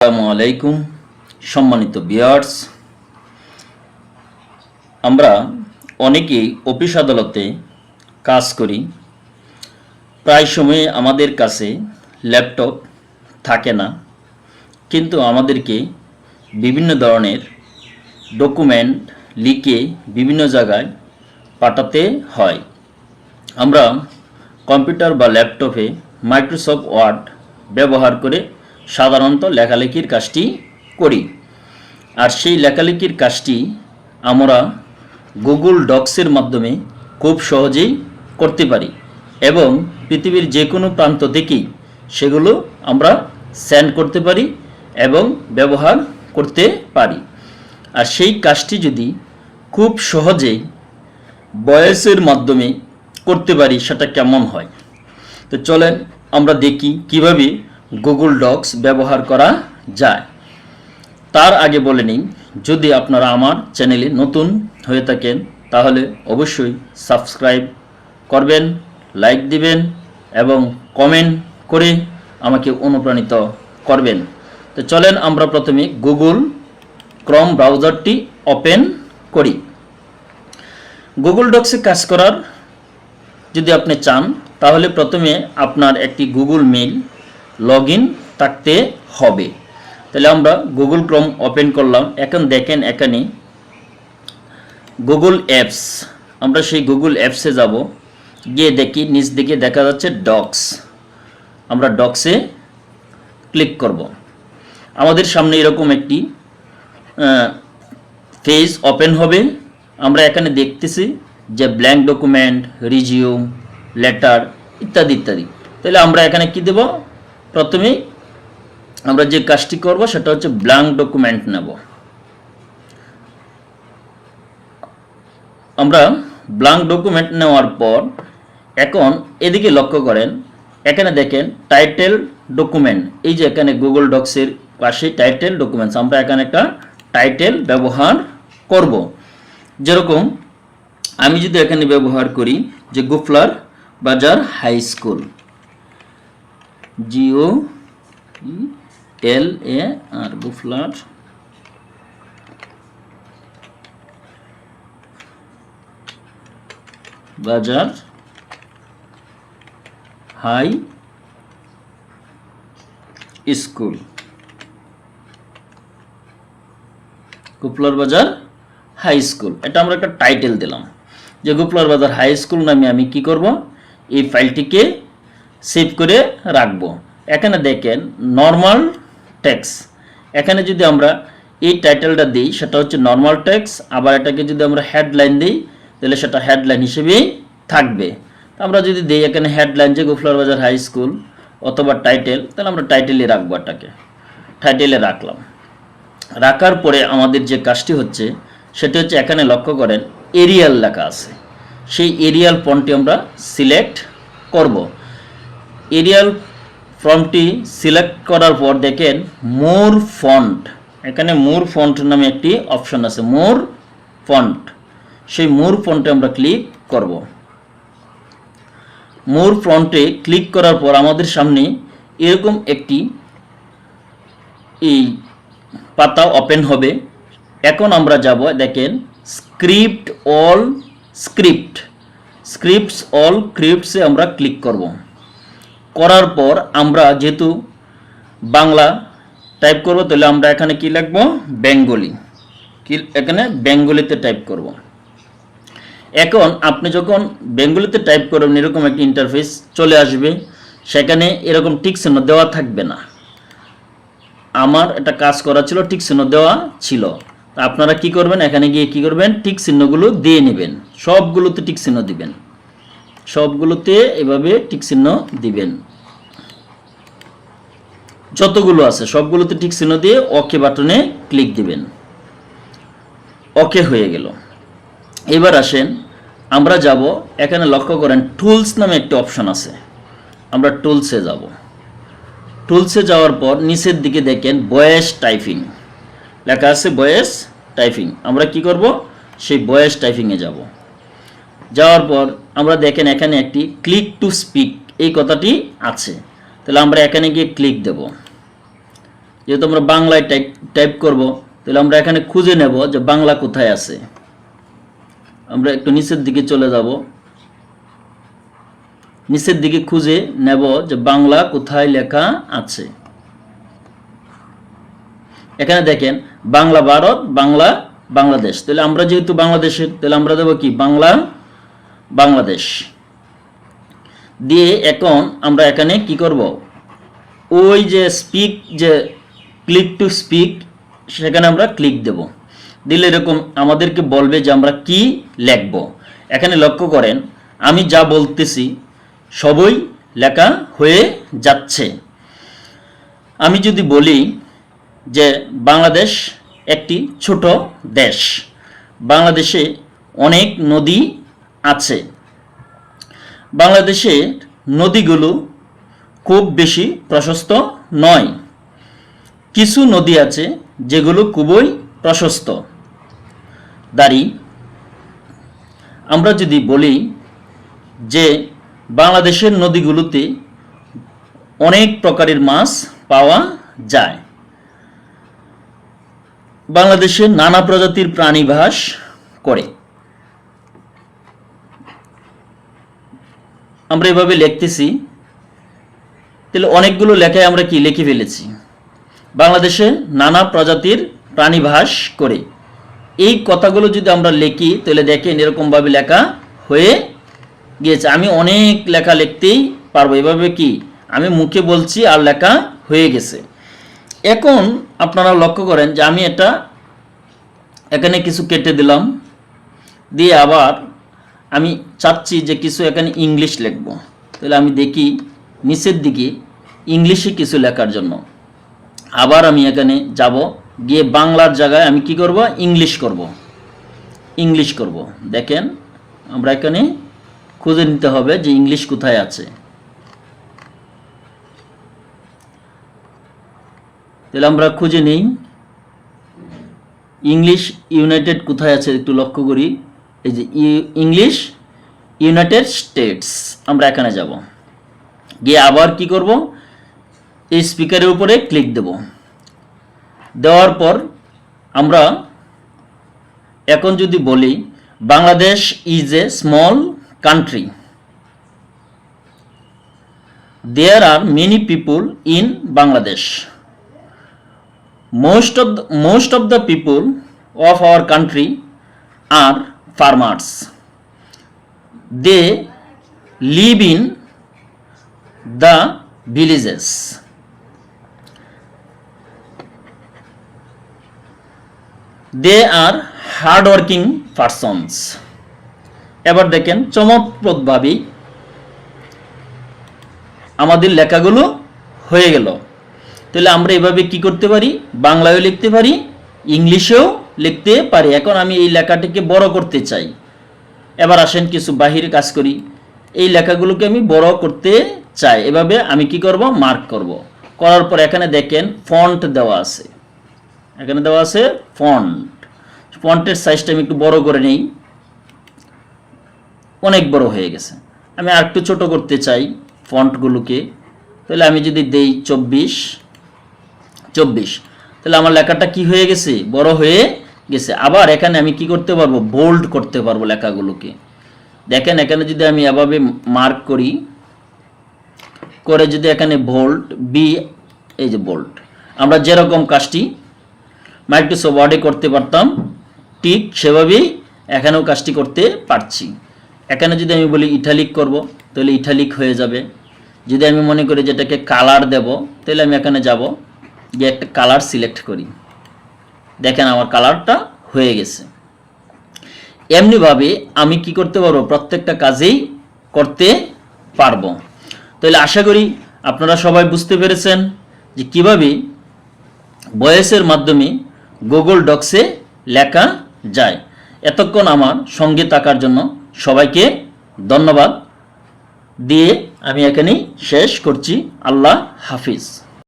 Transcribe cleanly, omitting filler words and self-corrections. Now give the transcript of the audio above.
আসসালামু আলাইকুম সম্মানিত ভিউয়ার্স, আমরা অনেকেই অফিস আদালতে কাজ করি। প্রায় সময় আমাদের কাছে ল্যাপটপ থাকে না, কিন্তু আমাদেরকে বিভিন্ন ধরনের ডকুমেন্ট লিখে বিভিন্ন জায়গায় পাঠাতে হয়। আমরা কম্পিউটার বা ল্যাপটপে মাইক্রোসফট ওয়ার্ড ব্যবহার করে সাধারণত লেখালেখির কাজটি করি। আর সেই লেখালেখির কাজটি আমরা গুগল ডক্সের মাধ্যমে খুব সহজেই করতে পারি এবং পৃথিবীর যে কোনো প্রান্ত থেকেই সেগুলো আমরা সেন্ড করতে পারি এবং ব্যবহার করতে পারি। আর সেই কাজটি যদি খুব সহজেই ভয়েসের মাধ্যমে করতে পারি সেটা কেমন হয়। তো চলেন আমরা দেখি কিভাবে গুগল ডক্স ব্যবহার করা যায়। তার আগে বলে নিই, যদি আপনারা আমার চ্যানেলে নতুন হয়ে থাকেন তাহলে অবশ্যই সাবস্ক্রাইব করবেন, লাইক দিবেন এবং কমেন্ট করে আমাকে অনুপ্রাণিত করবেন। তো চলেন আমরা প্রথমে গুগল ক্রোম ব্রাউজারটি ওপেন করি। গুগল ডক্সে কাজ করার যদি আপনি চান তাহলে প্রথমে আপনার একটি গুগল মেইল লগইন থাকতে হবে। তাহলে আমরা গুগল ক্রোম ওপেন করলাম। এখন দেখেন এখানে গুগল অ্যাপস, আমরা সেই গুগল অ্যাপসে যাব, গিয়ে দেখি নিচ দিকে দেখা যাচ্ছে ডক্স। আমরা ডক্সে ক্লিক করব। আমাদের সামনে এরকম একটি পেজ ওপেন হবে। আমরা এখানে দেখতেছি যে ব্ল্যাঙ্ক ডকুমেন্ট, রিজিউম, লেটার ইত্যাদি ইত্যাদি। তাহলে আমরা এখানে কি দেব? প্রথমেই আমরা যে কাজটি করব সেটা হচ্ছে ব্ল্যাঙ্ক ডকুমেন্ট নেব। আমরা ব্ল্যাঙ্ক ডকুমেন্ট নেওয়ার পর এখন এদিকে লক্ষ্য করেন, এখানে দেখেন টাইটেল ডকুমেন্ট। এই যে এখানে গুগল ডক্সের পাশে টাইটেল ডকুমেন্টস, আমরা এখানে একটা টাইটেল ব্যবহার করব। যেরকম আমি যদি এখানে ব্যবহার করি যে গুফলার বাজার হাই স্কুল, GOFLAR গুফলার বাজার হাই স্কুল, গুফলার বাজার হাই স্কুল। এটা আমরা একটা টাইটেল দিলাম যে গুফলার বাজার হাই স্কুল নামে আমি কি করব, এই ফাইলটিকে সেভ করে রাখবো। এখানে দেখেন নর্মাল টেক্সট, এখানে যদি আমরা এই টাইটেলটা দিই সেটা হচ্ছে নর্মাল টেক্সট, আবার এটাকে যদি আমরা হেডলাইন দিই তাহলে সেটা হেডলাইন হিসেবেই থাকবে। আমরা যদি দিই এখানে হেডলাইন যে গুফলার বাজার হাই স্কুল অথবা টাইটেল, তাহলে আমরা টাইটেলে রাখবো, এটাকে টাইটেলে রাখলাম। রাখার পরে আমাদের যে কাজটি হচ্ছে সেটা হচ্ছে এখানে লক্ষ্য করেন এরিয়াল লেখা আছে, সেই এরিয়াল ফন্টটি আমরা সিলেক্ট করব। এরিয়াল ফন্টটি সিলেক্ট করার পর দেখেন মোর ফন্ট, এখানে মোর ফন্ট নামে একটি অপশন আছে, মোর ফন্ট। সেই মোর ফন্টে আমরা ক্লিক করব। মোর ফন্টে ক্লিক করার পর আমাদের সামনে এরকম একটি এই পাতা ওপেন হবে। এখন আমরা যাব, দেখেন script all script, scripts all স্ক্রিপ্টসে আমরা ক্লিক করব। করার পর আমরা যেহেতু বাংলা টাইপ করব তাহলে আমরা এখানে কি লিখব, বেঙ্গলি, এখানে বেঙ্গলিতে টাইপ করব। এখন আপনি যখন বেঙ্গলিতে টাইপ করবেন এরকম একটি ইন্টারফেস চলে আসবে, সেখানে এরকম টিক চিহ্ন দেওয়া থাকবে না। আমার এটা কাজ করা ছিল, টিক চিহ্ন দেওয়া ছিল। আপনারা কি করবেন, এখানে গিয়ে কি করবেন, টিক চিহ্নগুলো দিয়ে নেবেন, সবগুলোতে টিক চিহ্ন দিবেন, সবগুলোতে এভাবে টিক চিহ্ন দিবেন, যতগুলো আছে সবগুলোতে টিক চিহ্ন দিয়ে ওকে বাটনে ক্লিক দিবেন। ওকে হয়ে গেল। এবার আসেন আমরা যাব, এখানে লক্ষ্য করেন টুলস নামে একটি অপশন আছে, আমরা টুলসে যাব। টুলসে যাওয়ার পর নিচের দিকে দেখেন ভয়েস টাইপিং লেখা আছে, ভয়েস টাইপিং। আমরা কি করব, সেই ভয়েস টাইপিংয়ে যাব। যাওয়ার পর আমরা দেখেন এখানে একটি ক্লিক টু স্পিক এই কথাটি আছে, তাহলে আমরা এখানে গিয়ে ক্লিক দেব। যেহেতু আমরা বাংলায় টাইপ করব, তাহলে আমরা এখানে খুঁজে নেব যে বাংলা কোথায় আছে। আমরা একটু নিচের দিকে চলে যাব, নিচের দিকে খুঁজে নেব যে বাংলা কোথায় লেখা আছে। এখানে দেখেন বাংলা ভারত, বাংলা বাংলাদেশ। তাহলে আমরা যেহেতু বাংলাদেশের, তাহলে আমরা দেব কি বাংলা বাংলাদেশ দিয়ে। এখন আমরা এখানে কি করব, ওই যে স্পিক, যে ক্লিক টু স্পিক, সেখানে আমরা ক্লিক দেব। দিলে এরকম আমাদেরকে বলবে যে আমরা কি লিখব। এখানে লক্ষ্য করেন আমি যা বলতেছি সবই লেখা হয়ে যাচ্ছে। আমি যদি বলি যে বাংলাদেশ একটি ছোট দেশ, বাংলাদেশে অনেক নদী আছে, বাংলাদেশের নদীগুলো খুব বেশি প্রশস্ত নয়, কিছু নদী আছে যেগুলো খুবই প্রশস্ত। দাঁড়ি আমরা যদি বলি যে বাংলাদেশের নদীগুলোতে অনেক প্রকারের মাছ পাওয়া যায়, বাংলাদেশে নানা প্রজাতির প্রাণী বাস করে। আমরা এভাবে লিখতেছি, তাহলে অনেকগুলো লেখায় আমরা কি লিখে ফেলেছি, বাংলাদেশে নানা প্রজাতির প্রাণী বাস করে। এই কথাগুলো যদি আমরা লিখি তাহলে দেখেন এরকমভাবে লেখা হয়ে গিয়েছে। আমি অনেক লেখা লিখতেই পারবো, এভাবে কি আমি মুখে বলছি আর লেখা হয়ে গেছে। এখন আপনারা লক্ষ্য করেন যে আমি এটা এখানে কিছু কেটে দিলাম, দিয়ে আবার আমি চাচ্ছি যে কিছু এখানে ইংলিশ লিখব। তাহলে আমি দেখি নিচের দিকে ইংলিশে কিছু লেখার জন্য আবার আমি এখানে যাব, গিয়ে বাংলার জায়গায় আমি কি করব, ইংলিশ করব, ইংলিশ করব। দেখেন আমরা এখানে খুঁজে নিতে হবে যে ইংলিশ কোথায় আছে। তাহলে আমরা খুঁজে নিই ইংলিশ ইউনাইটেড কোথায় আছে, একটু লক্ষ্য করি। এই যে ইংলিশ ইউনাইটেড স্টেটস, আমরা এখানে যাব, গিয়ে আবার কি করব, এই স্পিকারের উপরে ক্লিক দেব। দেওয়ার পর আমরা এখন যদি বলি Bangladesh is a small country, there are many people in Bangladesh, most of the people of our country are farmers, they live in the villages, they are hardworking persons। এবার দেখেন চমৎকারভাবে আমাদের লেখাগুলো হয়ে গেল। তাহলে আমরা এভাবে কি করতে পারি, বাংলায়ও লিখতে পারি, ইংলিশেও লিখতে পারি। এখন আমি এই লেখাটিকে বড় করতে চাই, এবার আসেন কিছু বাহিরে কাজ করি। এই লেখাগুলোকে আমি বড় করতে চাই, এভাবে আমি কি করব, মার্ক করব। করার পর এখানে দেখেন ফন্ট দেওয়া আছে, এখানে দেওয়া আছে ফন্ট। ফন্টের সাইজটা আমি একটু বড় করে নেই, অনেক বড় হয়ে গেছে। আমি আর একটু ছোট করতে চাই ফন্টগুলোকে, তাহলে আমি যদি দেই 24, তাহলে আমার লেখাটা কি হয়ে গেছে, বড় হয়ে গেছে। আবার এখানে আমি কি করতে পারবো, বোল্ড করতে পারবো লেখাগুলোকে। দেখেন এখানে যদি আমি এভাবে মার্ক করি, করে যদি এখানে বোল্ড বি, এই যে বোল্ড, আমরা যেরকম কাজটি মাইক্রোসফট ওয়ার্ডে করতে পারতাম ঠিক সেভাবেই এখানেও কাজটি করতে পারছি। এখানে যদি আমি বলি ইটালিক করব, তাহলে ইটালিক হয়ে যাবে। যদি আমি মনে করি যেটাকে কালার দেব, তাহলে আমি এখানে যাব, গিয়ে একটা কালার সিলেক্ট করি, দেখেন আমার কালারটা হয়ে গেছে। এমনিভাবে আমি কি করতে পারবো, প্রত্যেকটা কাজেই করতে পারবো। তাহলে আশা করি আপনারা সবাই বুঝতে পেরেছেন যে কিভাবে ভয়েসের মাধ্যমে গুগল ডক্সে লেখা যায়। এতক্ষণ আমার সঙ্গে থাকার জন্য সবাইকে ধন্যবাদ দিয়ে আমি এখানেই শেষ করছি। আল্লাহ হাফিজ।